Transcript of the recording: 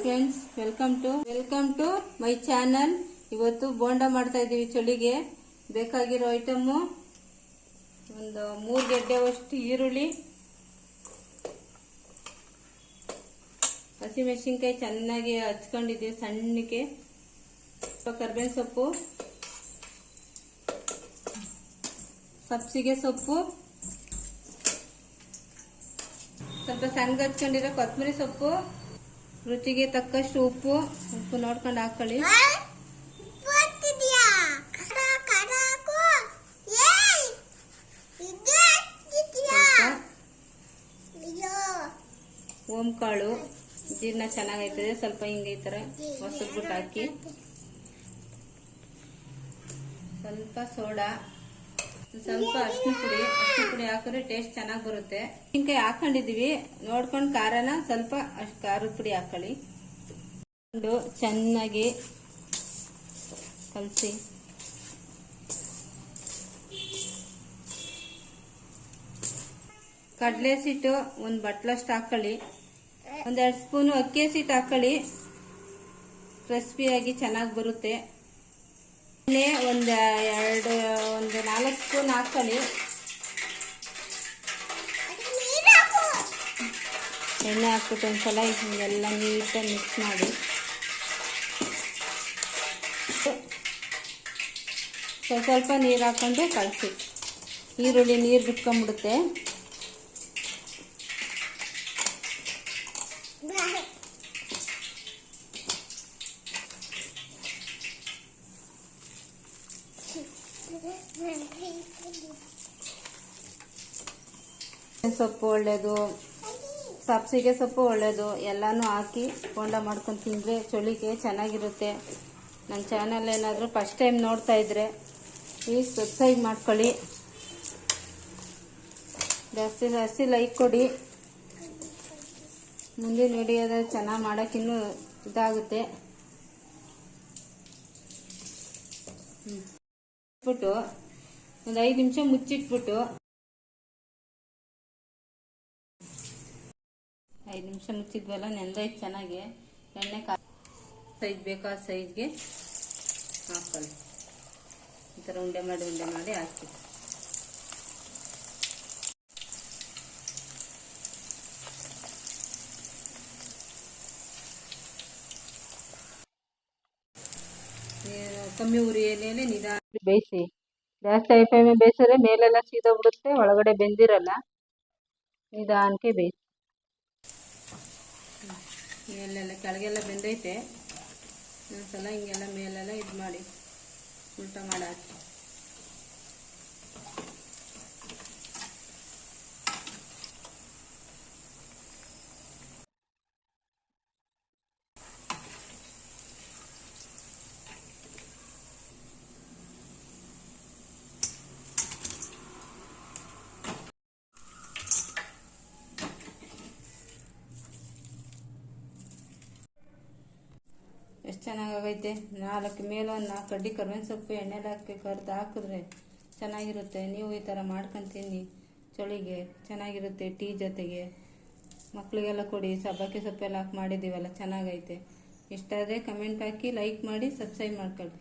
Friends, welcome to my channel. ಇವತ್ತು ಬೋಂಡ ಮಾಡ್ತಾ ಇದೀವಿ. ಚಳಿಗೆ ಬೇಕಾಗಿರೋ ಐಟಮು ಒಂದು 3 ಗೆಡ್ಡೆವಷ್ಟು ಈರುಳ್ಳಿ, ಹಸಿಮೆಣಸಿನ್ಕಾಯಿ ಚೆನ್ನಾಗಿ ಹಚ್ಕೊಂಡಿದ್ದೀವಿ ಸಣ್ಣಕ್ಕೆ, ಸ್ವಲ್ಪ ಕರ್ಬೇವಿನ ಸೊಪ್ಪು, ಸಬ್ಸಿಗೆ ಸೊಪ್ಪು, ಸ್ವಲ್ಪ ಸಣ್ಣ ಹಚ್ಕೊಂಡಿರೋ ಕೊತ್ತಂಬರಿ ಸೊಪ್ಪು, ರುಚಿಗೆ ತಕ್ಕಷ್ಟು ಉಪ್ಪು ನೋಡ್ಕೊಂಡು ಹಾಕೊಳ್ಳಿ. ಓಂಕಾಳು ಜೀರ್ಣ ಚೆನ್ನಾಗೈತದೆ. ಸ್ವಲ್ಪ ಹಿಂಗೆ ಈ ತರ ಹೊಸದ್ಬಿಟ್ಟು ಹಾಕಿ, ಸ್ವಲ್ಪ ಸೋಡಾ, ಸ್ವಲ್ಪ ಅರಿಶಿನ ಪುಡಿ ಹಾಕಿದ್ರೆ ಟೇಸ್ಟ್ ಚೆನ್ನಾಗಿ ಬರುತ್ತೆ. ಮೆಣಸಿನ್ಕಾಯಿ ಹಾಕೊಂಡಿದೀವಿ, ನೋಡ್ಕೊಂಡು ಖಾರನ ಸ್ವಲ್ಪ ಅಷ್ಟು ಖಾರದ ಪುಡಿ ಹಾಕೊಳ್ಳಿ. ಚೆನ್ನಾಗಿ ಕಲಸಿ ಕಡಲೆ ಸಿಟ್ಟು ಒಂದು ಬಟ್ಲಷ್ಟು ಹಾಕೊಳ್ಳಿ. 1-2 ಸ್ಪೂನು ಅಕ್ಕಿ ಸಿಟ್ಟು ಹಾಕೊಳ್ಳಿ, ಕ್ರಿಸ್ಪಿಯಾಗಿ ಚೆನ್ನಾಗಿ ಬರುತ್ತೆ. ಒಂದು 4 ಸ್ಪೂನ್ ಹಾಕೊಳ್ಳಿ. ಎಣ್ಣೆ ಹಾಕ್ಬಿಟ್ಟು ಒಂದ್ಸಲ ಹಿಂಗೆಲ್ಲ ನೀಟಾಗಿ ಮಿಕ್ಸ್ ಮಾಡಿ, ಸ್ವಲ್ಪ ನೀರು ಹಾಕೊಂಡು ಕಲಸಿ. ಈರುಳ್ಳಿ ನೀರು ಬಿಟ್ಕೊಂಡ್ಬಿಡುತ್ತೆ. ಸೊಪ್ಪು ಒಳ್ಳೇದು, ಸಬ್ಸಿಗೆ ಸೊಪ್ಪು ಒಳ್ಳೇದು, ಎಲ್ಲಾನು ಹಾಕಿ ಬೋಂಡ ಮಾಡ್ಕೊಂಡು ತಿಂದರೆ ಚಳಿಗೆ ಚೆನ್ನಾಗಿರುತ್ತೆ. ನನ್ನ ಚಾನಲ್ ಏನಾದರೂ ಫಸ್ಟ್ ಟೈಮ್ ನೋಡ್ತಾ ಇದ್ರೆ ಪ್ಲೀಸ್ ಸಬ್ಸ್ಕ್ರೈಬ್ ಮಾಡ್ಕೊಳ್ಳಿ, ಜಾಸ್ತಿ ಲೈಕ್ ಕೊಡಿ. ಮುಂದಿನ ವಿಡಿಯೋದ ಚೆನ್ನಾಗಿ ಮಾಡೋಕ್ಕಿನ್ನೂ ಇದಾಗುತ್ತೆ. ಬಿಟ್ಟು ಒಂದು 5 ನಿಮಿಷ ಮುಚ್ಚಿಟ್ಬಿಟ್ಟು 5 ನಿಮಿಷ ಮುಚ್ಚಿದ್ವಲ್ಲ, ನೆಂದೈತೆ ಚೆನ್ನಾಗಿ. ಎಣ್ಣೆ ಸೈಜ್ ಬೇಕಾದ ಸೈಜ್ಗೆ ಹಾಕೊಳ್ಳಿ. ಈ ಥರ ಉಂಡೆ ಮಾಡಿ ಹಾಕಿ. ಕಮ್ಮಿ ಉರಿಯಲ್ಲಿ ನಿಧಾನ ಬೇಯಿಸಿ. ಜಾಸ್ತಿ ಹೈ ಫ್ಲೇಮ್ ಬೇಯಿಸಿದ್ರೆ ಮೇಲೆಲ್ಲ ಸೀದೋಗ್ಬಿಡುತ್ತೆ, ಒಳಗಡೆ ಬೆಂದಿರಲ್ಲ. ನಿಧಾನಕ್ಕೆ ಬೇಯಿಸಿ. ಮೇಲೆಲ್ಲ ಕೆಳಗೆಲ್ಲ ಬೆಂದೈತೆ. ಒಂದ್ಸಲ ಹಿಂಗೆಲ್ಲ ಮೇಲೆಲ್ಲ ಇದು ಮಾಡಿ ಉಲ್ಟಾ ಮಾಡಿ ಹಾಕಿ. ಎಷ್ಟು ಚೆನ್ನಾಗೈತೆ. 4 ಮೇಲೆ ಒಂದು 4 ಕಡ್ಡಿ ಕರ್ಬೇವಿನ ಸೊಪ್ಪು ಎಣ್ಣೆಲಿ ಹಾಕಿ ಕರ್ದು ಹಾಕಿದ್ರೆ ಚೆನ್ನಾಗಿರುತ್ತೆ. ನೀವು ಈ ಥರ ಮಾಡ್ಕೊಂಡು ತಿನ್ನಿ, ಚಳಿಗೆ ಚೆನ್ನಾಗಿರುತ್ತೆ. ಟೀ ಜೊತೆಗೆ ಮಕ್ಕಳಿಗೆಲ್ಲ ಕೊಡಿ. ಸಬ್ಬಕ್ಕಿ ಸೊಪ್ಪೆಲ್ಲ ಹಾಕಿ ಮಾಡಿದ್ದೀವಲ್ಲ, ಚೆನ್ನಾಗೈತೆ. ಇಷ್ಟ ಆದರೆ ಕಮೆಂಟ್ ಹಾಕಿ, ಲೈಕ್ ಮಾಡಿ, ಸಬ್ಸ್ಕ್ರೈಬ್ ಮಾಡ್ಕೊಳ್ಳಿ.